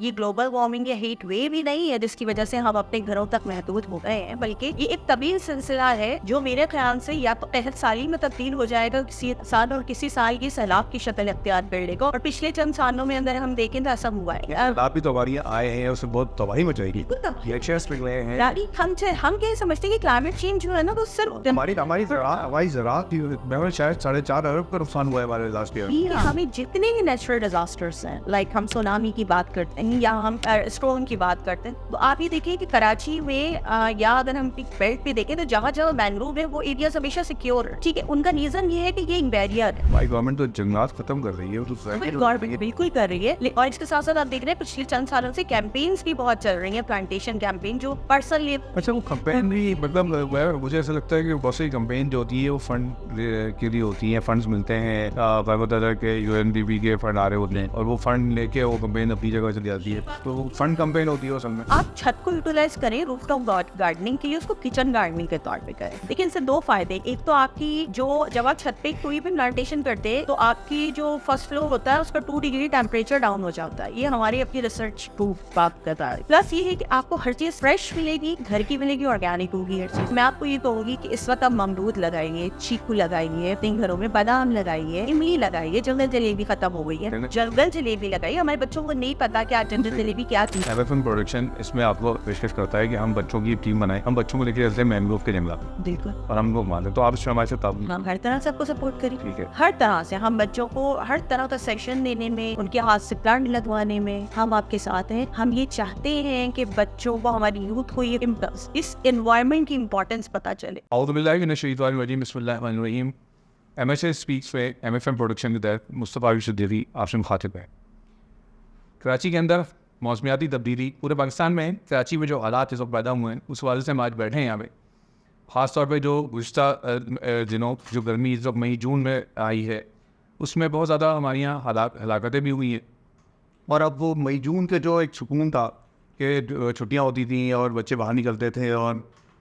ये global warming या heat wave ही नहीं है जिसकी वजह से हम अपने घरों तक महदूद हो गए हैं, बल्कि ये एक तवील सिलसिला है जो मेरे ख्याल से या तो तहत साली में तब्दील हो जाएगा किसी साल, और किसी साल की सैलाब की शक्ल अख्तियार कर लेगा। और पिछले चंद सालों में अंदर हम देखें तो ऐसा हुआ है। आप भी तबाहियां आए हैं, उससे बहुत तबाही मचाएगी। हम क्या समझते हैं कि क्लाइमेट चेंज जो है ना वो सिर्फ हमारी ज़राअत शायद 4.5 अरब का नुकसान हुआ है हमारे लास्ट ईयर। हमें जितने भी नेचुरल डिजास्टर्स हैं, लाइक हम सुनामी की बात करते हैं या हम स्टॉर्म की बात करते हैं, तो आप ये देखिए कि कराची में या अगर हम बेल्ट पे देखें तो जहाँ जहाँ मैंग्रोव है वो एरियाज हमेशा सिक्योर है। ठीक है, उनका रीजन ये है कि ये एक बैरियर है। भाई गवर्नमेंट तो जंगलात खत्म कर रही है, गवर्नमेंट बिल्कुल कर रही है, और इसके साथ साथ आप देख रहे हैं पिछले चंद सालों से कैंपेन्स भी बहुत चल रही है, प्लांटेशन कैंपेन जो पर्सनली। अच्छा, वो कैंपेन भी मतलब मुझे ऐसा लगता है कि बहुत सी कैंपेन जो होती है वो फंड के लिए होती है, फंड्स मिलते हैं के UNDP के फंड आ रहे होते हैं, और वो फंड लेके वो कैंपेन अपनी जगह चली जाती है, तो फंड कैंपेन होती है असल में। आप छत को यूटिलाइज करें रूफटॉप गार्डनिंग के लिए, उसको किचन गार्डनिंग के तौर पे करें। लेकिन इससे दो फायदे, एक तो आपकी जो जब आप छत पे कोई भी प्लांटेशन करते हैं तो आपकी जो फर्स्ट फ्लोर होता है उसका 2 डिग्री टेम्परेचर डाउन हो जाता है। ये हमारी अपनी रिसर्च प्रूफ बात करता है। प्लस ये है कि आपको हर चीज फ्रेश मिलेगी, घर की मिलेगी, ऑर्गेनिक होगी हर चीज। मैं आपको ये कहूंगी कि इस वक्त आप अमरूद लगाइए, चीकू लगाइए, अपने घरों में बादाम लगाइए, इमली लगाइए। जंगल जलेबी खत्म हो गई है, जंगल जलेबी लगाइए। हमारे बच्चों को नहीं पता कि जंगल जलेबी क्या चीज है। MFM प्रोडक्शन इसमें आपको पेशकश करता है कि हम बच्चों की टीम बनाए, हम बच्चों को लेकर चलते हैं मैंग्रोव के जंगल, बिल्कुल, और हम लोग मानते, तो आप इसमें हमारे साथ हम हर तरह से आपको सपोर्ट करें। ठीक है, हर तरह से हम बच्चों को हर तरह का सेक्शन देने में, उनके हाथ से प्लांट लगवाने में हम आपके साथ हैं। हम ये चाहते हैं कि बच्चों को, हमारी यूथ को ये इस एनवायरनमेंट की इम्पोर्टेंस पता चले। बिस्मिल्लाहिर्रहमानिर्रहीम। MHA स्पीक्स पे MFM प्रोडक्शन के तहत मुस्तफ़ा यूसुफ देवी आपसे मुखातिब है। कराची के अंदर मौसमियाती तब्दीली पूरे पाकिस्तान में है। कराची में जो हालात इस वक्त पैदा हुए हैं उस वाले से हम आज बैठे हैं यहाँ पे। ख़ास तौर पे जो गुज़श्ता दिनों जो गर्मी इस वक्त मई जून में आई है उसमें बहुत ज़्यादा हमारे यहाँ हलाकतें भी हुई हैं, और अब वो मई जून के जो एक सुकून था कि छुट्टियाँ होती थी और बच्चे बाहर निकलते थे और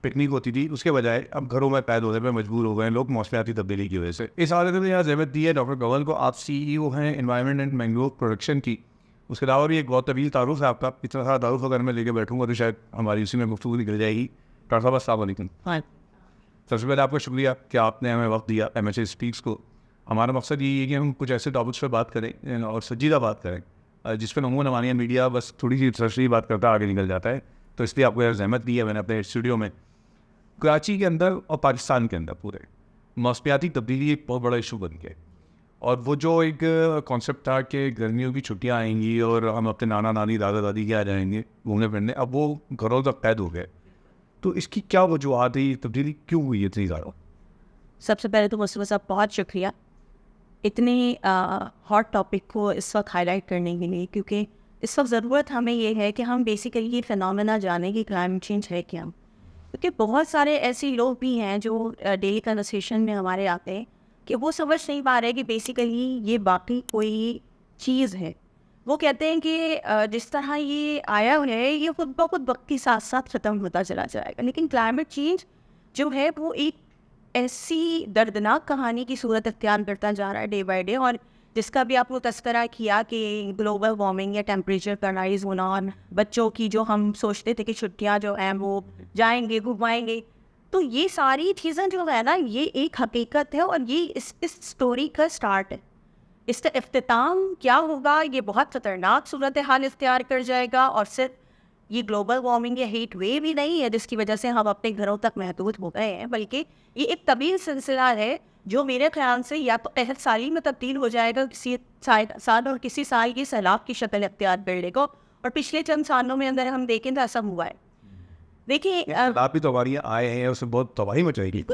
पिकनिक होती थी, उसके बजाय अब घरों में कैद होने पर मजबूर हो गए हैं लोग मौसमियाती तब्दीली की वजह से। इस हालत में यहाँ ज़हमत दी है डॉक्टर कंवल को। आप CEO हैं एनवायरनमेंट एंड मैंग्रोव प्रोडक्शन की। उसके अलावा भी एक बहुत तवील तारुफ है आपका, इतना सारा तारुफ अगर मैं लेके बैठूँगा तो शायद हमारी उसी में गुफ्तगू निकल जाएगी। डॉक्टर साहब अस्सलाम वालेकुम। सबसे पहले आपका शुक्रिया कि आपने हमें वक्त दिया MHA स्पीक्स को। हमारा मकसद यही है कि हम कुछ ऐसे टॉपिक्स पर बात करें और संजीदा बात करें जिस पर अमूमन हमारी मीडिया बस थोड़ी सी सरसरी बात करता आगे निकल जाता है, तो इसलिए आपको यह ज़हमत दी है मैंने अपने स्टूडियो में। कराची के अंदर और पाकिस्तान के अंदर पूरे मौसमियाती तब्दीली एक बहुत बड़ा इशू बन गया, और वो जो एक कॉन्सेप्ट था कि गर्मियों की छुट्टियां आएंगी और हम अपने नाना नानी दादा दादी के आ जाएंगे घूमने फिरने, अब वो घरों तक कैद हो गए। तो इसकी क्या वजूहत है, तब्दीली क्यों हुई इतनी ज़्यादा? सबसे पहले तो मुस्तफा साहब बहुत शुक्रिया इतने हॉट टॉपिक को इस वक्त हाईलाइट करने के लिए, क्योंकि इस वक्त ज़रूरत हमें ये है कि हम बेसिकली ये फिनोमेना जाने कि क्लाइमेट चेंज है क्या। क्योंकि बहुत सारे ऐसे लोग भी हैं जो डेली कन्वर्सेशन में हमारे आते हैं कि वो समझ नहीं पा रहे कि बेसिकली ये बाकी कोई चीज़ है। वो कहते हैं कि जिस तरह ये आया है ये खुद ब खुद वक्त के साथ साथ ख़त्म होता चला जाएगा, लेकिन क्लाइमेट चेंज जो है वो एक ऐसी दर्दनाक कहानी की सूरत अख्तियार करता जा रहा है डे बाय डे, और जिसका भी आपने तस्करा किया कि ग्लोबल वार्मिंग या टेम्परेचर का राइज होना, और बच्चों की जो हम सोचते थे कि छुट्टियाँ जो हैं वो जाएंगे घुमाएंगे, तो ये सारी चीज़ें जो है ना ये एक हकीकत है, और ये इस स्टोरी का स्टार्ट है। इसका इख्तिताम क्या होगा ये बहुत ख़तरनाक सूरत हाल इख्तियार कर जाएगा, और सिर्फ ये ग्लोबल वार्मिंग या हीट वेव ही नहीं है जिसकी वजह से हम अपने घरों तक महदूद हो गए हैं, बल्कि ये एक तवील सिलसिला है जो मेरे ख्याल से या तो तहत साली में तब्दील हो जाएगा किसी साल, और किसी साल की सैलाब की शक्ल अख्तियार कर लेगा। और पिछले चंद सालों में अंदर हम देखें तो ऐसा हुआ है। देखिए आप भी तबाहियां आए हैं, उससे बहुत तबाही मचाएगी।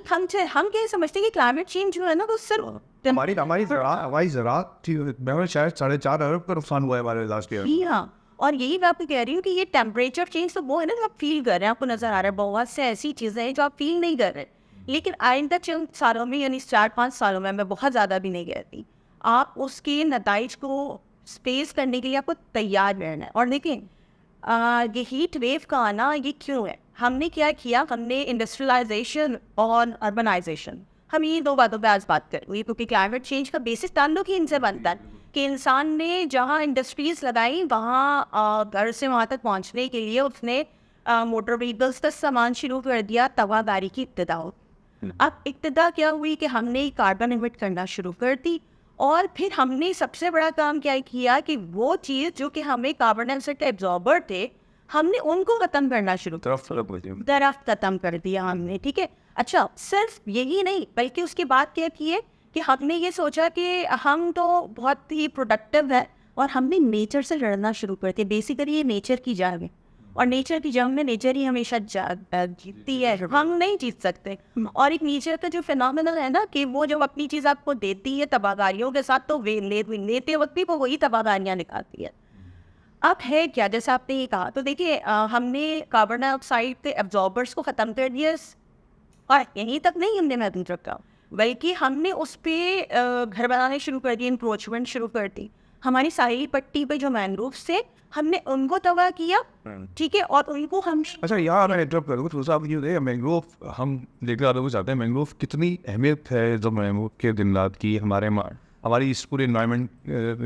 हम क्या समझते हैं कि क्लाइमेट चेंज जो है ना वो सिर्फ हमारी ज़राअत शायद 4.5 अरब का नुकसान हुआ है हमारे लास्ट ईयर। हाँ, और यही मैं आपको कह रही हूँ कि ये टेम्परेचर चेंज तो वो है ना जो आप फील कर रहे हैं, आपको नज़र आ रहा है। बहुत से ऐसी चीज़ें हैं जो आप फील नहीं कर रहे, लेकिन आइंदा चंद सालों में यानी 4-5 सालों में, मैं बहुत ज़्यादा भी नहीं कहती, आप उसके नताइज को स्पेस करने के लिए आपको तैयार रहना है। और देखें ये हीट वेव का आना ये क्यों है, हमने क्या किया, हमने इंडस्ट्रियलाइजेशन और अर्बनाइजेशन, हम ये दो बातों पे आज बात करेंगे, क्योंकि क्लाइमेट चेंज का बेसिस ताल्लुक ही इनसे बनता है। कि इंसान ने जहाँ इंडस्ट्रीज़ लगाई वहाँ घर से वहाँ तक पहुँचने के लिए उसने मोटर व्हीकल्स का सामान शुरू कर दिया, तवागारी की इब्तिदा हो। अब इब्तिदा क्या हुई कि हमने कार्बन एमिट करना शुरू कर दी, और फिर हमने सबसे बड़ा काम क्या किया कि वो चीज़ जो कि हमें कार्बन डाइऑक्साइड एब्जॉर्बर थे, हमने उनको ख़त्म करना शुरू दरख्त ख़त्म कर दिया हमने, ठीक है। अच्छा, सिर्फ यही नहीं बल्कि उसके बाद क्या किए कि हमने ये सोचा कि हम तो बहुत ही प्रोडक्टिव है और हमने नेचर से लड़ना शुरू कर दिया। बेसिकली ये नेचर की जंग है, और नेचर की जंग में नेचर ही हमेशा जीतती है, हम नहीं जीत सकते। और एक नेचर का जो फिनोमिनल है ना कि वो जब अपनी चीज़ आपको देती है तबाहकारियों के साथ, तो लेते वक्त भी वो वही तबाहकारियाँ निकालती है। अब है क्या, जैसे आपने ये कहा, तो देखिए हमने कार्बन डाइऑक्साइड के एब्जॉर्बर्स को ख़त्म कर दिया, और यहीं तक नहीं हमने महदूद रखा, बल्कि हमने उस पर घर बनाने शुरू कर दिए, इंक्रोचमेंट शुरू कर दी। हमारी साहिल पट्टी पे जो मैंग्रोव्स थे हमने उनको तबाह किया, ठीक है, और उनको हम अच्छा यहाँ मैं इंटरप्ट करूँगा थोड़ा सा। आप ये मैंग्रोव हम देखने वालों को चाहते हैं, मैंग्रोव कितनी अहमियत है जो मैंग्रोव के दिन रात की हमारी इस पूरे इन्वायरमेंट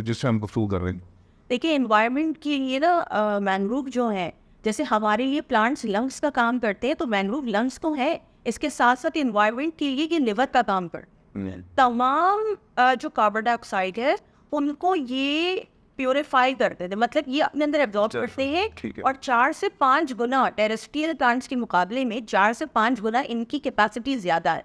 जिससे हम गुफ्तगू कर रहे हैं। देखिए एनवायरनमेंट के लिए ना मैंग्रोव जो है, जैसे हमारे लिए प्लांट्स लंग्स का काम करते हैं, तो मैंग्रोव लंग्स तो है, इसके साथ साथ एनवायरनमेंट के लिए ये लिवर का काम करते हैं। तमाम जो कार्बन डाइऑक्साइड है उनको ये प्योरीफाई करते थे, मतलब ये अपने अंदर एब्जॉर्ब करते हैं, और 4 से 5 गुना टेरेस्ट्रियल प्लांट्स के मुकाबले में 4 से 5 गुना इनकी कैपेसिटी ज़्यादा है,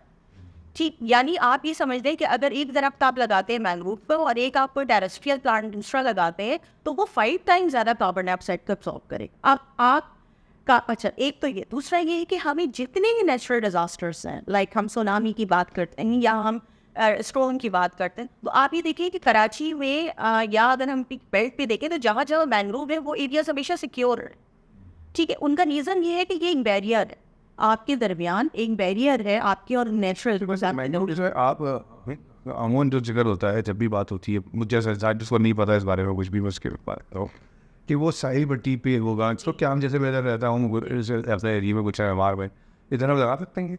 ठीक। यानी आप ये समझ लें कि अगर एक दरख्त आप लगाते हैं मैंग्रोव पर और एक आप कोई टेरेस्ट्रियल प्लांट दूसरा लगाते हैं, तो वो 5 टाइम ज़्यादा कार्बन डाइऑक्साइड को एब्जॉर्ब करे। अब आप का अच्छा, एक तो ये, दूसरा ये है कि हमें जितने भी नेचुरल डिजास्टर्स हैं, लाइक हम सुनामी की बात करते हैं या हम स्टोन की बात करते हैं, तो आप ये देखिए कि कराची में या अगर हम बेल्ट पे देखें तो जहाँ जहाँ मैंग्रोव है वो एरियाज हमेशा सिक्योर है, ठीक है। उनका रीज़न ये है कि ये एक बैरियर है आपके दरमियान, एक बैरियर है आपके और नेचुरल। आप अमूमन जो जिक्र होता है जब भी बात होती है, मुझे जैसे साइंटिस्ट को नहीं पता इस बारे में कुछ भी, मैं उसके बात करो कि वो साहिल पट्टी पे होगा, तो क्या हम जैसे मैं इधर रहता हूँ अपने एरिया में कुछ है मार में, इधर हम लगा सकते हैं?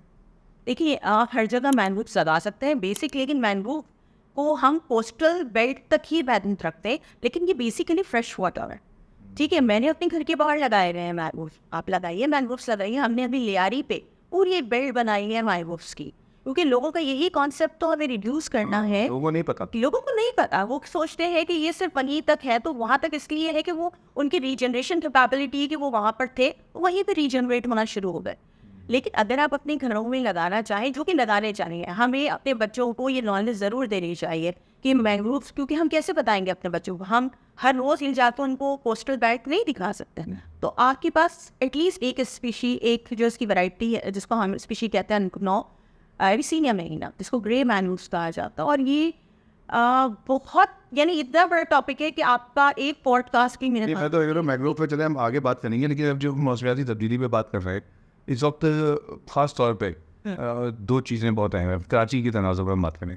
देखिए आप हर जगह मैंग्रोव लगा सकते हैं बेसिक, लेकिन मैंग्रोव को हम कोस्टल बेल्ट तक ही महदूद रखते हैं, लेकिन ये बेसिकली फ्रेश वाटर है, ठीक है। मैंने अपने घर के बाहर लगाए हुए हैं मैंग्रोव, आप लगाइए मैंग्रोव्स लगाइए। हमने अभी लियारी पे पूरी एक बेल्ट बनाई है मैंग्रोव्स की, क्योंकि लोगों का यही कॉन्सेप्ट तो हमें रिड्यूस करना है। लोगों को नहीं पता, वो सोचते हैं कि ये सिर्फ वहीं तक है, तो वहाँ तक इसलिए है कि वो उनकी रीजनरेशन कैपेबिलिटी है कि वो वहाँ पर थे, वहीं पर रीजनरेट होना शुरू हो गए। लेकिन अगर आप अपने घरों में लगाना चाहें, जो कि लगाने चाहिए, हमें अपने बच्चों को ये नॉलेज ज़रूर देनी चाहिए कि मैंग्रोव्स, क्योंकि हम कैसे बताएंगे अपने बच्चों को, हम हर रोज़ हिल जाकर उनको कोस्टल बेल्ट नहीं दिखा सकते। तो आपके पास एटलीस्ट एक स्पीशी, एक जो इसकी वैरायटी है जिसको हम स्पीशी कहते हैं एविसीनिया मेरिना, जिसको ग्रे मैंग्रोव्स कहा जाता है, और ये बहुत यानी इतना बड़ा टॉपिक है कि आपका एक पॉडकास्ट की मिनट। मैं तो मैंग्रोव पे चले हम आगे बात करेंगे, लेकिन अब जो मौसमियाती तब्दीली पे बात कर रहे हैं इस वक्त ख़ास तौर पे दो चीज़ें बहुत अहम हैं। कराची की तनाज़ुर पर बात करें,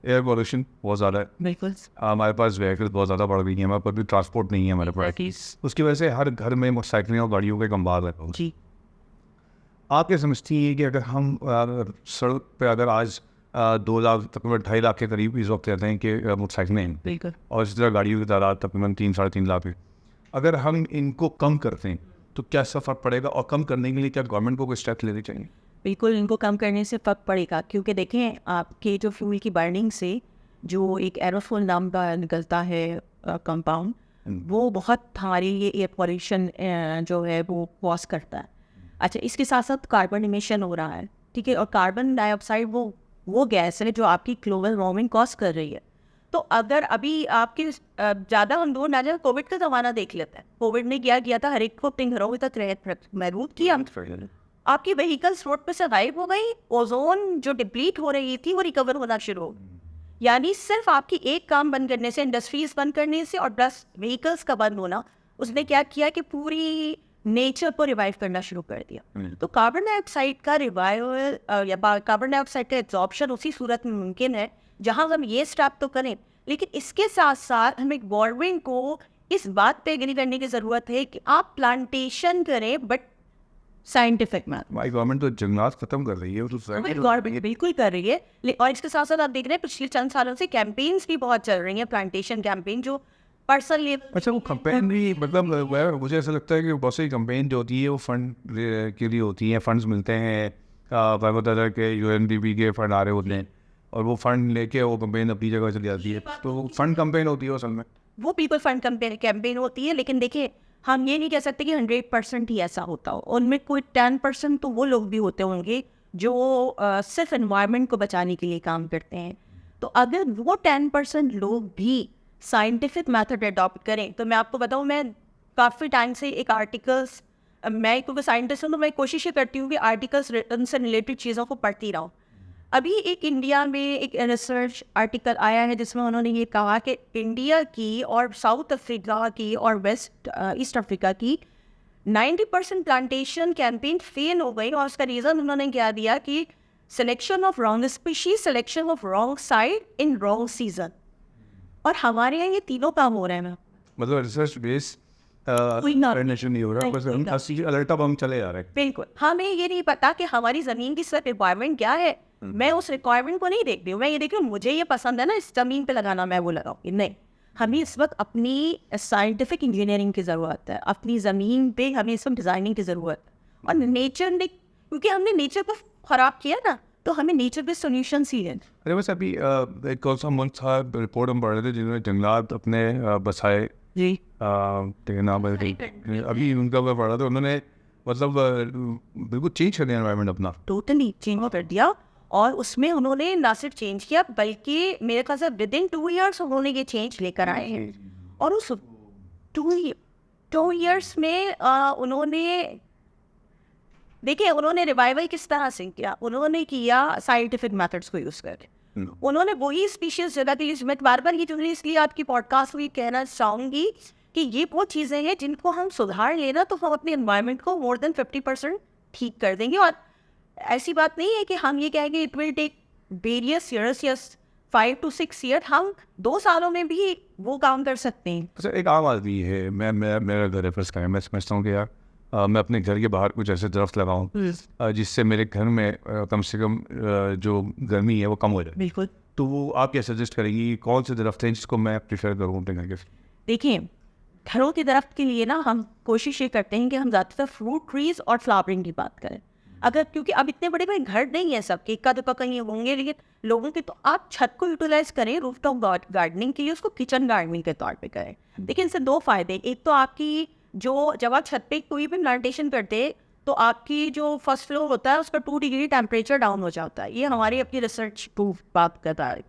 एयर पॉल्यूशन बहुत ज़्यादा है, बिल्कुल। हमारे पास व्हीकल्स बहुत ज़्यादा बढ़ गई हैं, हमारे पब्लिक ट्रांसपोर्ट नहीं है हमारे पास, उसकी वजह से हर घर में मोटरसाइकिलें और गाड़ियों के कम्बार है जी। आप क्या समझती हैं कि अगर हम सड़क पे अगर आज 2 लाख तकरीबन 2.5 लाख के करीब इस वक्त रहते हैं कि मोटरसाइकिलें हैं, बिल्कुल, और इस तरह गाड़ियों की तादाद तकरीबन 3-3.5 लाख है, अगर हम इनको कम करते हैं तो क्या इसका फ़र्क पड़ेगा, और कम करने के लिए क्या गवर्नमेंट को कोई स्टेप लेने चाहिए? बिल्कुल इनको कम करने से फ़र्क पड़ेगा, क्योंकि देखें आपके जो फ्यूल की बर्निंग से जो एक एरोसोल नाम का निकलता है कंपाउंड, वो बहुत हमारी ये एयर पॉल्यूशन जो है वो कॉज करता है। अच्छा, इसके साथ साथ कार्बन इमिशन हो रहा है, ठीक है, और कार्बन डाइऑक्साइड वो गैस है जो आपकी ग्लोबल वार्मिंग कॉज कर रही है। तो अगर अभी आपके ज़्यादा हम दूर ना जाए, कोविड का ज़माना देख लेते हैं। कोविड ने क्या किया था, हर एक को अपने घरों में तक महदूद किया, आपकी व्हीकल्स रोड पे से गायब हो गई, ओजोन जो डिप्लीट हो रही थी वो रिकवर होना शुरू हो गई। यानी सिर्फ आपकी एक काम बंद करने से, इंडस्ट्रीज बंद करने से और प्लस व्हीकल्स का बंद होना, उसने क्या किया कि पूरी नेचर को रिवाइव करना शुरू कर दिया। तो कार्बन डाइऑक्साइड का रिवाइवल या कार्बन डाइऑक्साइड का एब्जॉर्प्शन उसी सूरत में मुमकिन है जहां हम ये स्टेप तो करें, लेकिन इसके साथ साथ हमें गवर्नमेंट को इस बात पे एग्री करने की ज़रूरत है कि आप प्लांटेशन करें, बट साइंटिफिक मैथ। हमारी गवर्नमेंट तो जंगलात खत्म कर रही है, वो तो गवर्नमेंट बिल्कुल कर रही है, और इसके साथ साथ आप देख रहे हैं पिछले चंद सालों से कैंपेन्स भी बहुत चल रही हैं, प्लांटेशन कैंपेन जो पर्सनल लेवल। अच्छा, वो कंपेन भी मतलब मुझे ऐसा लगता है कि बहुत सारी कंपेन जो होती है वो फंड के लिए होती हैं, फंड्स मिलते हैं, बाबा के UNDP के फंड आ रहे होते हैं, और वो फंड लेके वो कंपेन अपनी जगह चली जाती है, तो फंड कंपेन होती है असल में। वो पीपल फंड कैंपेन होती है, लेकिन देखिए हम ये नहीं कह सकते कि 100% ही ऐसा होता हो, उनमें कोई 10% तो वो लोग भी होते होंगे जो सिर्फ एनवायरनमेंट को बचाने के लिए काम करते हैं। तो अगर वो 10% लोग भी साइंटिफिक मेथड अडॉप्ट करें, तो मैं आपको बताऊं, मैं काफ़ी टाइम से एक आर्टिकल्स, मैं क्योंकि साइंटिस्ट हूँ तो मैं कोशिश ये करती हूँ कि आर्टिकल्स रिटर्न से रिलेटेड चीज़ों को पढ़ती रहूँ। अभी एक इंडिया में एक रिसर्च आर्टिकल आया है जिसमें उन्होंने ये कहा कि इंडिया की और साउथ अफ्रीका की और वेस्ट ईस्ट अफ्रीका की 90% प्लांटेशन कैंपेन फेल हो गई, और उसका रीज़न उन्होंने क्या दिया कि selection of wrong species, selection of wrong site in wrong season. और हमारे यहाँ ये तीनों काम हो रहे हैं। मतलब रिसर्च बेस कोई ना- नहीं हो रहा, बस हम अलर्ट अब हम चले जा रहे हैं। बिल्कुल, हमें ये नहीं पता कि हमारी ज़मीन की सिर्फ रिक्वायरमेंट क्या है। मैं उस रिक्वायरमेंट को नहीं देख रही हूँ, मैं ये देख रही हूँ मुझे ये पसंद है ना इस ज़मीन पे लगाना, मैं वो लगाऊंगी। नहीं, हमें इस वक्त अपनी साइंटिफिक इंजीनियरिंग की ज़रूरत है, अपनी ज़मीन पे हमें इस वक्त डिज़ाइनिंग की ज़रूरत है। और नेचर ने, क्योंकि हमने नेचर को ख़राब किया ना, तो हमें नेचर पे सोल्यूशन ही है। अरे बस अभी एक कौन सा मुल्क था, रिपोर्ट हम पढ़ रहे थे जिन्होंने जंगलात अपने बसाए, जी, नाम अभी उनका मैं पढ़ा था, उन्होंने मतलब बिल्कुल चेंज कर दिया एनवायरनमेंट अपना। टोटली चेंज कर दिया, और उसमें उन्होंने ना सिर्फ चेंज किया बल्कि मेरे ख्याल से विद इन 2 years उन्होंने ये चेंज लेकर आए हैं। और उस 2 years में उन्होंने, देखिए उन्होंने रिवाइवल किस तरह से किया, उन्होंने किया साइंटिफिक मेथड्स को यूज़ करके। उन्होंने वही स्पीशीज जगह के लिए, मैं बार बार ये जो इसलिए आपकी पॉडकास्ट में कहना चाहूँगी कि ये वो चीज़ें हैं जिनको हम सुधार लेना तो हम अपने एनवायरनमेंट को मोर देन 50% ठीक कर देंगे। और ऐसी बात नहीं है कि हम ये कहेंगे it will take various years, yes 5 to 6 years, हम 2 सालों में भी वो काम कर सकते हैं। अच्छा, एक आम आदमी है, मैं मेरा घर रेफरेंस करें, मैं समझता हूँ कि यार मैं अपने घर के बाहर कुछ ऐसे दरख्त लगाऊं जिससे मेरे घर में कम से कम जो गर्मी है वो कम हो जाए। बिल्कुल। तो वो आप क्या सजेस्ट करेंगी, कौन से दरख्त हैं जिसको मैं प्रेफर करूँ अपने घर के? देखिए, घरों के दरख्त के लिए ना हम कोशिश ये करते हैं कि हम ज़्यादातर फ्रूट ट्रीज और फ्लावरिंग की बात करें। अगर, क्योंकि अब इतने बड़े बड़े घर नहीं है सबके, इक्का दुक्का कहीं होंगे, लेकिन लोगों के, तो आप छत को यूटिलाइज करें रूफटॉप गार्डनिंग के लिए, उसको किचन गार्डनिंग के तौर पे करें। देखिए इनसे 2 फायदे, एक तो आपकी जो, जब आप छत पे कोई भी प्लांटेशन करते हैं तो आपकी जो फर्स्ट फ्लोर होता है उसका 2 डिग्री टेम्परेचर डाउन हो जाता है, ये हमारी अपनी रिसर्च प्रूफ बात करता है।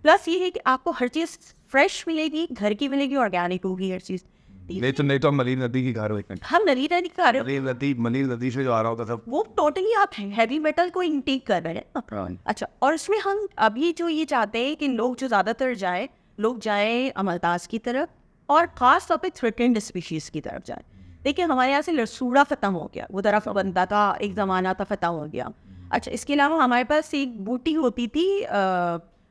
प्लस ये है कि आपको हर चीज़ फ्रेश मिलेगी, घर की मिलेगी, ऑर्गेनिक होगी हर चीज़। नहीं तो हम मलिर नदी की घर हुए, हम नरीदा नहीं खा रहे, मलिर नदी से जो आ रहा होता था वो टोटली आप हैवी मेटल को इंटेक कर रहे हैं। अच्छा, और इसमें हम अभी जो ये चाहते हैं कि लोग जो ज़्यादातर लोग जाएं अमलताज की तरफ, और ख़ास तौर पे थ्रेटेंड स्पीशीज़ की तरफ जाएं। देखिए हमारे यहाँ से लसूड़ा ख़त्म हो गया, वो दरख्त बनता था एक ज़माना था, ख़त्म हो गया। अच्छा, इसके अलावा हमारे पास एक बूटी होती थी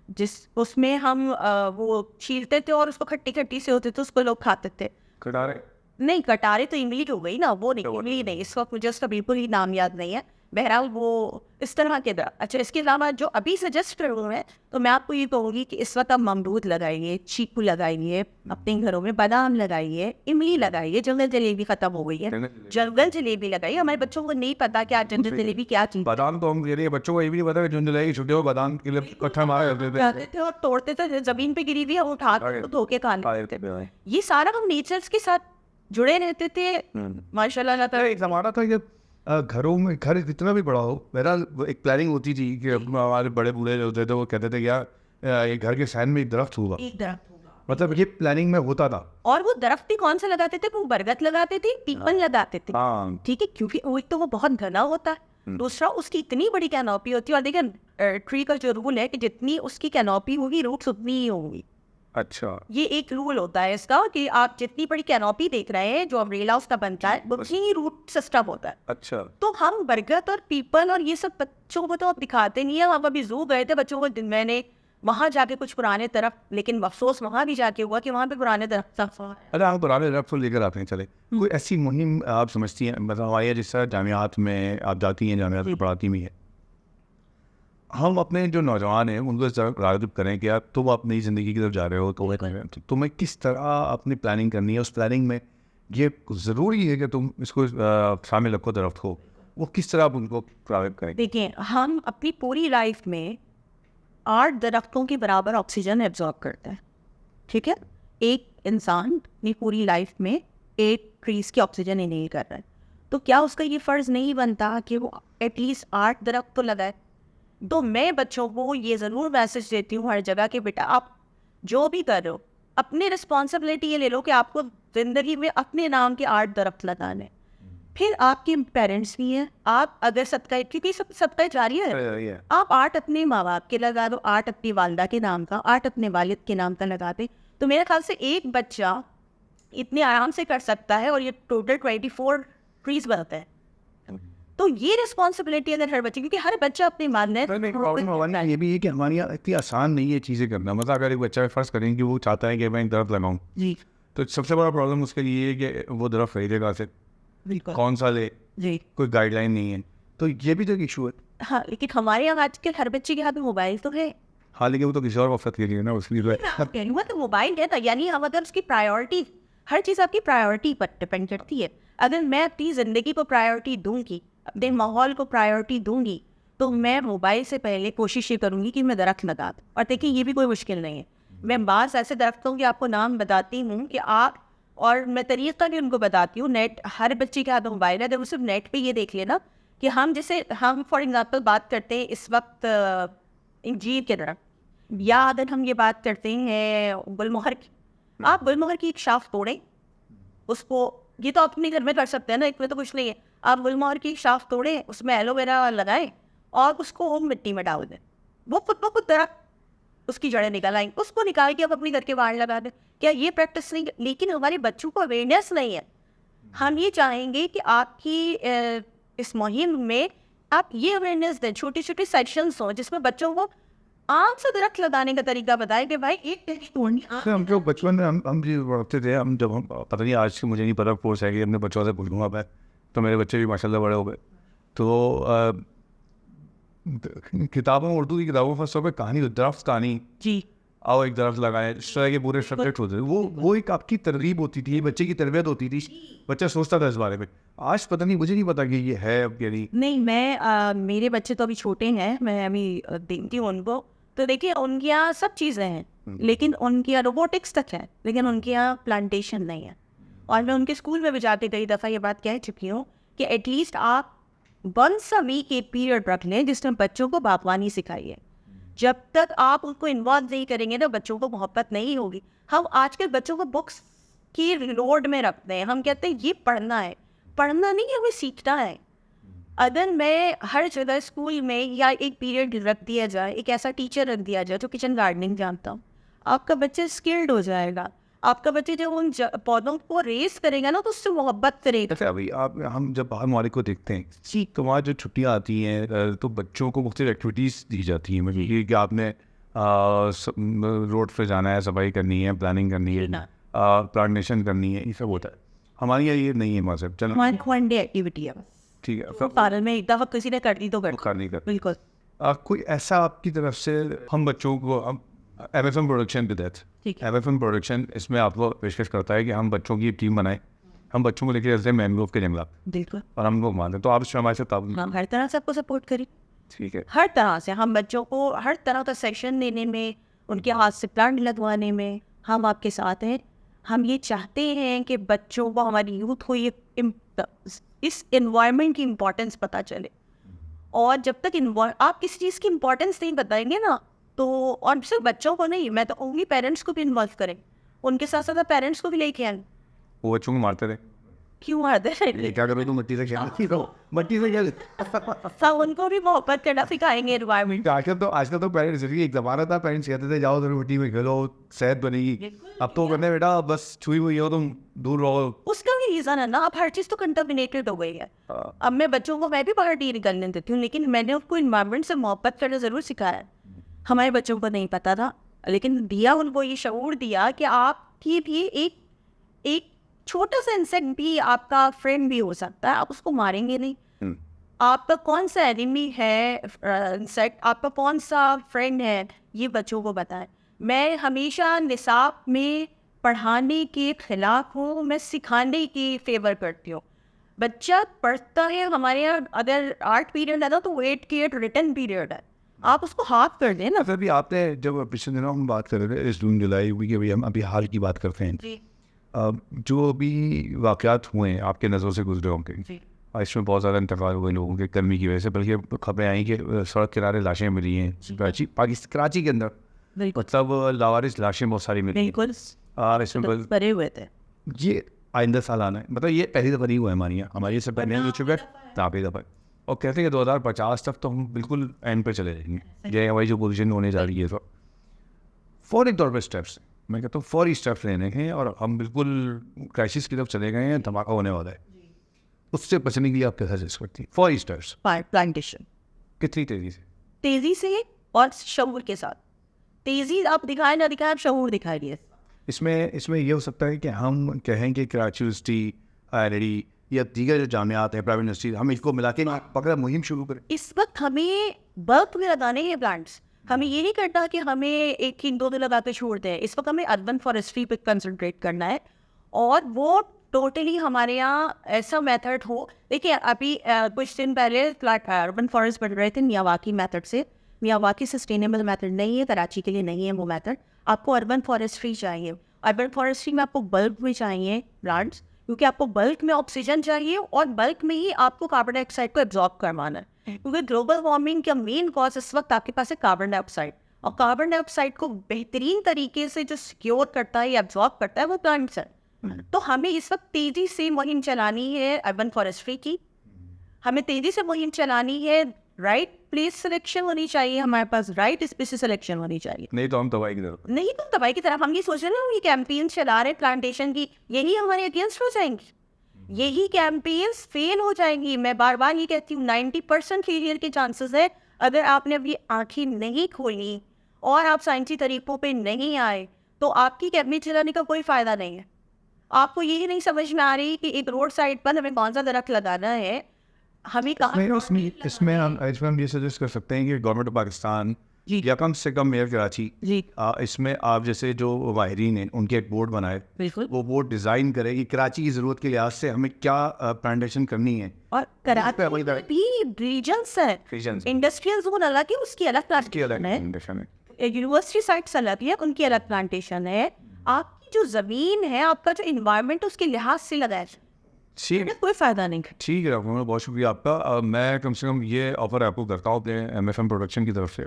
जिस उसमें हम वो छीलते थे और उसको खट्टी खट्टी से होते थे, उसको लोग खाते थे। कटारे? नहीं, कटारे तो इमली हो गई ना, वो नहीं, इमली नहीं, इस वक्त मुझे उसका बिल्कुल ही नाम याद नहीं है। बहरहाल वो इस तरह के दरख्त। अच्छा, इसके अलावा जो अभी सजेस्ट कर रहा हूँ मैं, तो मैं आपको ये कहूँगी कि इस वक्त आप अमरूद लगाइए, चीकू लगाइए अपने घरों में, बादाम लगाइए, इमली लगाइए, जंगल जलेबी ख़त्म हो गई है, जंगल जलेबी लगाइए। हमारे बच्चों को नहीं पता क्या जंगल जलेबी क्या चीज़। बादाम तो हम दे रहे हैं बच्चों को, ये भी नहीं पता कि जंगल जलेबी छुट्टियों में बादाम के लिए इकट्ठा मारा करते थे और तोड़ते थे, ज़मीन पे गिरी हुई है, उठा के धो के खा लेते थे। ये सारा हम नेचर्स के साथ जुड़े रहते थे माशाल्लाह। एक ज़माना था कि घरों में, घर इतना भी बड़ा हो, मेरा एक प्लानिंग होती थी कि हमारे बड़े बूढ़े जो होते थे वो कहते थे यार ये घर के साइड में एक दरख्त होगा, मतलब ये प्लानिंग में होता था। और वो दरख्त भी कौन सा लगाते थे, वो बरगद लगाते थे, पीपल लगाते थे, ठीक है, क्योंकि वो एक तो वो बहुत घना होता है, दूसरा उसकी इतनी बड़ी कैनोपी होती है। और देखिए ट्री का जो रूल है कि जितनी उसकी कैनोपी होगी रूट्स उतनी ही होंगी। अच्छा, ये एक रूल होता है इसका कि आप जितनी बड़ी कैनोपी देख रहे हैं जो अम्ब्रेला उसका बनता है, उतनी ही रूट सिस्टम होता है। अच्छा, तो हम बरगद और पीपल और ये सब बच्चों को तो आप दिखाते नहीं है। हम अभी जू गए थे, बच्चों को मैंने वहाँ जाके कुछ पुराने तरफ, लेकिन अफसोस वहाँ भी जाके हुआ कि वहाँ पे पुराने तरफ अरे आप पुराने रफ लेकर आते हैं चले, कोई ऐसी मुहिम आप समझती हैं, मतलब हमारे जिस तरह जामियात में आप जाती हैं, जामियात में पढ़ाती भी हैं, हम अपने जो नौजवान हैं उनको इस तरह राग़िब करें कि यार तुम अपनी ज़िंदगी की तरफ जा रहे हो तो तुम्हें किस तरह अपनी प्लानिंग करनी है, उस प्लानिंग में ये ज़रूरी है कि तुम इसको शामिल रखो, दरख्त हो, वो किस तरह आप उनको राग़िब करें? देखिए, हम अपनी पूरी लाइफ में 8 दरख्तों के बराबर ऑक्सीजन एब्जॉर्ब करते हैं, ठीक है? एक इंसान अपनी पूरी लाइफ में 8 ट्रीज़ की ऑक्सीजन इनहेल कर रहा है, तो क्या उसका ये फ़र्ज़ नहीं बनता कि वो एटलीस्ट 8 दरख्त तो लगाए? तो मैं बच्चों को ये ज़रूर मैसेज देती हूँ हर जगह कि बेटा आप जो भी कर रहे हो, अपनी रिस्पॉन्सिबिलिटी ये ले लो कि आपको ज़िंदगी में अपने नाम के 8 दरख्त लगाने हैं। फिर आपके पेरेंट्स भी हैं, आप अगर सदका, क्योंकि सदका जारी है, आप 8 अपने माँ बाप के लगा दो, 8 अपनी वालदा के नाम का, 8 अपने वालिद के नाम का लगा दे, तो मेरे ख्याल से एक बच्चा इतने आराम से कर सकता है और ये टोटल 24 ट्रीज़ बनते हैं। तो ये रिस्पॉन्सिबिलिटी अगर हर बच्चे, क्योंकि हर बच्चा अपनी मानना प्रॉब्लम ये भी है कि हमारे यहाँ इतनी आसान नहीं है चीज़ें करना, मतलब अगर एक बच्चा फ़र्ज़ करें कि वो चाहता है कि मैं एक दरख्त लगाऊँ जी, तो सबसे बड़ा प्रॉब्लम उसके लिए है कि वो दरख्त खरीदेगा से, बिल्कुल कौन सा ले, जी, कोई गाइडलाइन नहीं है, तो ये भी तो एक इशू है। हाँ, लेकिन हमारे यहाँ आजकल हर बच्चे के हाथ में मोबाइल तो है। हाँ लेकिन वो तो किसी और वक्त के लिए ना, उसके लिए वो तो मोबाइल है ना, यानी हम अगर उसकी प्रायोरिटी, हर चीज़ आपकी प्रायोरिटी पर डिपेंड करती है। अगर मैं अपनी ज़िंदगी को प्रायोरिटी दूंगी, अपने माहौल को प्रायोरिटी दूंगी, तो मैं मोबाइल से पहले कोशिश ये करूंगी कि मैं दरख्त लगा दूं। और देखिए ये भी कोई मुश्किल नहीं है, मैं बास ऐसे दरख्तों के आपको नाम बताती हूँ कि आप, और मैं तरीक़ा भी उनको बताती हूँ। नेट, हर बच्चे के हाथ में मोबाइल है, तो वो सिर्फ नेट पे ये देख लेना कि हम जैसे हम फॉर एग्जांपल बात करते हैं इस वक्त इंजीर के दरख्त, या अगर हम ये बात करते हैं गुलमोहर की, आप गुलमोहर की एक शाख तोड़ें, उसको, ये तो अपने घर में कर सकते हैं ना, इसमें तो कुछ नहीं है, आप गुलमोहर की शाख तोड़ें, उसमें एलोवेरा लगाएं और उसको वो मिट्टी में डाल दें, वो खुद दरख्त उसकी जड़ें निकल आएंगी, उसको निकाल के आप अपने घर के बाहर लगा दें। क्या ये प्रैक्टिस नहीं? लेकिन हमारे बच्चों को अवेयरनेस नहीं है। हम ये चाहेंगे कि आपकी इस मुहिम में आप ये अवेयरनेस दें, छोटे छोटे सेशंस हों जिसमें बच्चों को आम से दरख्त लगाने का तरीका बताएं कि भाई एक टहनी तोड़नी। हम जो बचपन में हम जो पढ़ते थे, हम जब हम पता नहीं आज मुझे नहीं पता कोर्स है कि अपने बच्चों से पूछूंगा मैं, तो मेरे बच्चे भी माशाल्लाह बड़े हो गए, तो किताबों, उर्दू की किताबों फर्स्ट पे कहानी, दरख्त कहानी, जी, आओ एक दरख्त लगाए, इस तरह के पूरे सब्जेक्ट होते थे, वो एक आपकी तरगीब होती थी, बच्चे की तरबियत होती थी, बच्चा सोचता था इस बारे में। आज पता नहीं, मुझे नहीं पता कि ये है अब या नहीं। नहीं, मैं मेरे बच्चे तो अभी छोटे हैं, मैं अभी देखती हूँ उनको, तो देखिए उनके यहाँ सब चीज़ें हैं, लेकिन उनके यहाँ रोबोटिक्स तक है, लेकिन उनके यहाँ प्लांटेशन नहीं है। और मैं उनके स्कूल में भी जाके कई दफ़ा ये बात कह चुकी हूँ कि एटलीस्ट आप वंस अ वीक एक पीरियड रख लें जिसमें बच्चों को बागवानी सिखाइए। जब तक आप उनको इन्वॉल्व नहीं करेंगे ना, बच्चों को मोहब्बत नहीं होगी। हम आजकल बच्चों को बुक्स की लोड में रखते हैं, हम कहते हैं ये पढ़ना है, पढ़ना नहीं है, हमें सीखना है। अगर मैं हर जगह स्कूल में या एक पीरियड रख दिया जाए, एक ऐसा टीचर रख दिया जाए जो किचन गार्डनिंग जानता हो, आपका बच्चा स्किल्ड हो जाएगा। आपका बच्चे जब उन पौधों को रेस करेगा ना, तो उससे मोहब्बत करेगा। जैसे अभी हम जब बाहर मालिक को देखते हैं तो वहाँ जो छुट्टियाँ आती हैं तो बच्चों को मुख्तलिफ एक्टिविटीज़ दी जाती हैं, मतलब ये कि आपने रोड पे जाना है, सफाई करनी है, प्लानिंग करनी है, प्लांटेशन करनी है, ये सब होता है। हमारे यहाँ ये नहीं है मौसम, चलो वन डे एक्टिविटी है, ठीक है, साल में एक दफ़ा किसी ने कर दी तो कर नहीं कर। बिल्कुल। कोई ऐसा आपकी तरफ से हम बच्चों को, हम MFM प्रोडक्शन के तहत, ठीक है, MFM प्रोडक्शन इसमें आपको पेशकश करता है कि हम बच्चों की टीम बनाएं, हम बच्चों को लेकर चलते हैं मैंग्रोव के जंगलात बिल्कुल, और हम लोग मानते हैं, तो आप इसमें हमारे साथ ताउन। हम हर तरह से आपको सपोर्ट करें, ठीक है, हर तरह से। हम बच्चों को हर तरह का सेक्शन देने में, उनके हाथ से प्लांट लगवाने में हम आपके साथ हैं। हम ये चाहते हैं कि बच्चों को, हमारी यूथ को ये इस एनवायरनमेंट की इम्पोर्टेंस पता चले। और जब तक आप किसी चीज़ की इम्पोर्टेंस नहीं बताएंगे ना, तो, और सिर्फ बच्चों को नहीं, मैं तो कहूँगी पेरेंट्स को भी इन्वॉल्व करें, उनके साथ साथ पेरेंट्स को भी लेके आए। वो बच्चों को मारते थे, क्यों मारते हैं? क्या करो, तो मिट्टी से खेलती रहो, मिट्टी से खेल। सब उनको भी मोहब्बत करना सिखाएंगे एनवायरनमेंट। आजकल तो पेरेंट्स, एक ज़माना था पेरेंट्स कहते थे जाओ तो मिट्टी में खेलो, सेहत बनेगी। अब तो कहते बेटा बस छुई हुई हो तुम दूर रहो। उसका भी रीज़न है ना, अब हर चीज़ तो कंटामिनेटेड हो गई है। अब मैं बच्चों को, मैं भी बाहर नहीं निकलने देती हूँ, लेकिन मैंने उनको इन्वायरमेंट से मोहब्बत करना ज़रूर सिखाया है। हमारे बच्चों को नहीं पता था, लेकिन दिया उनको ये शऊर दिया कि आपकी भी एक छोटा सा इंसेक्ट भी आपका फ्रेंड भी हो सकता है, आप उसको मारेंगे नहीं। आपका कौन सा एनिमी है इंसेक्ट, आपका कौन सा फ्रेंड है, ये बच्चों को बताएं। मैं हमेशा निसाब में पढ़ाने के खिलाफ हूँ, मैं सिखाने की फेवर करती हूँ। बच्चा पढ़ता है, हमारे यहाँ अगर 8 पीरियड है ना तो 8 के 8 रिटर्न पीरियड है, आप उसको हाफ कर दें ना। फिर भी आपने जब पिछले दिनों हम बात कर रहे थे इस जून जुलाई की, अभी हम अभी हाल की बात करते हैं, जी जो अभी वाक़यात हुए हैं आपके नज़रों से गुजरे होंगे, जी इसमें बहुत ज़्यादा इंतकाल हुए लोगों के गर्मी की वजह से, बल्कि खबरें आई कि सड़क किनारे लाशें मिली हैं कराची के अंदर, बिल्कुल मतलब लावारिस लाशें बहुत सारी मिली हैं। बिल्कुल और इसमें भरे हुए थे। ये आइंदा साल आना है, मतलब ये पहली दफ़ा नहीं हुआ है हमारे यहाँ, हमारे इससे पहले हो चुका है काफ़ी दफ़ा, और कहते हैं कि 2050 तक तो हम बिल्कुल एंड पर चले जाएंगे। ये हमारी जो पोजीशन होने जा रही है, तो फौरी तौर पर स्टेप्स, मैं कहता हूँ फौरी स्टेप्स लेने हैं, और हम बिल्कुल क्राइसिस की तरफ चले गए हैं, धमाका होने वाला है। उससे बचने के लिए आप क्या सजेस्ट करती हैं? फौरी स्टेप्स प्लांटेशन कितनी तेज़ी से? और शऊर के साथ, तेजी आप दिखाए ना दिखाए, आप शऊर दिखाइए। इसमें ये हो सकता है कि हम कहें कि कराची यूनिवर्सिटी, IIT या दीगर जो जामियात हैं, प्राइवेट यूनिवर्सिटी, हम इसको मिला के पकड़ा मुहिम शुरू करें। इस वक्त हमें बल्क में लगाने हैं प्लांट्स, हमें ये नहीं करना कि हमें 1 दिन 2 दिन लगा के छोड़ते हैं। इस वक्त हमें अर्बन फॉरेस्ट्री पे कंसंट्रेट करना है, और वो टोटली हमारे यहाँ ऐसा मेथड हो। देखिए अभी कुछ दिन पहले अर्बन फॉरेस्ट बन रहे थे मियावाकी मेथड से। मियावाकी सस्टेनेबल मेथड नहीं है, कराची के लिए नहीं है वो मेथड। आपको अर्बन फॉरेस्ट्री चाहिए। अर्बन फॉरेस्ट्री में आपको बल्क में चाहिए प्लांट्स, क्योंकि आपको बल्क में ऑक्सीजन चाहिए, और बल्क में ही आपको कार्बन डाइऑक्साइड को एब्जॉर्ब करवाना है। क्योंकि ग्लोबल वार्मिंग का मेन कॉज इस वक्त आपके पास है कार्बन डाइऑक्साइड, और कार्बन डाइऑक्साइड को बेहतरीन तरीके से जो सिक्योर करता है या एब्जॉर्ब करता है वो प्लांट्स है। तो हमें इस वक्त तेजी से मुहिम चलानी है अर्बन फॉरेस्ट्री की, हमें तेजी से मुहिम चलानी है। राइट प्लेस सिलेक्शन होनी चाहिए हमारे पास, राइट स्पीसीज सिलेक्शन होनी चाहिए, नहीं तो हम दवाई की तरफ नहीं तो दवाई की तरफ। हम ये सोच रहे हैं ना, ये कैंपेन चला रहे प्लांटेशन की, यही हमारे अगेंस्ट हो जाएंगी, यही कैंपेन्स फेल हो जाएंगी। मैं बार बार ये कहती हूँ 90% फेलियर के चांसेस है। अगर आपने अभी आंखें नहीं खोली और आप साइंसी तरीकों पे नहीं आए, तो आपकी कैंपेन चलाने का कोई फ़ायदा नहीं है। आपको यही नहीं समझ में आ रही कि एक रोड साइड पर हमें कौन सा दरख्त लगाना है, हमें कहाँ। इसमें हम ये सजेस्ट कर सकते हैं कि गवर्नमेंट ऑफ पाकिस्तान जी। या कम से कम मेयर कराची, जी इसमें आप जैसे जो माहिरीन हैं उनके एक बोर्ड बनाए, बिल्कुल, वो बोर्ड डिज़ाइन करे कि कराची की ज़रूरत के लिहाज से हमें क्या प्लांटेशन करनी है। और कराची में भी रीजन्स है, Regions। इंडस्ट्रियल जोन अलग है, उसकी अलग प्लांटेशन है, प्लांटेशन है। यूनिवर्सिटी साइट्स अलग है, उनकी अलग प्लांटेशन है। आपकी जो ज़मीन है, आपका जो इन्वायरमेंट उसके लिहाज से लगा है, ठीक कोई फ़ायदा नहीं। ठीक है डॉक्टर, बहुत शुक्रिया आपका। मैं कम से कम ये ऑफ़र आपको करता हूँ अपने MFM प्रोडक्शन की तरफ से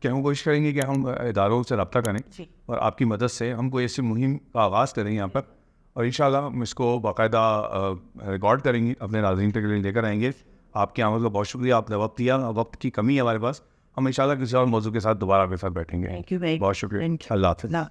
कि हम कोशिश करेंगे कि हम इदारों से रब्ता करें, जी। और आपकी मदद से हम कोई ऐसी मुहिम का आगाज़ करें यहाँ पर, और इंशाल्लाह हम इसको बाकायदा रिकॉर्ड करेंगे, अपने नाज़रीन के लिए लेकर आएंगे। आपकी आमद का बहुत शुक्रिया, आपने वक्त दिया, वक्त की कमी है हमारे पास। हम इंशाल्लाह किसी और मौजू के साथ दोबारा आपके साथ बैठेंगे। थैंक यू भाई, बहुत शुक्रिया, अल्लाह हाफ़िज़।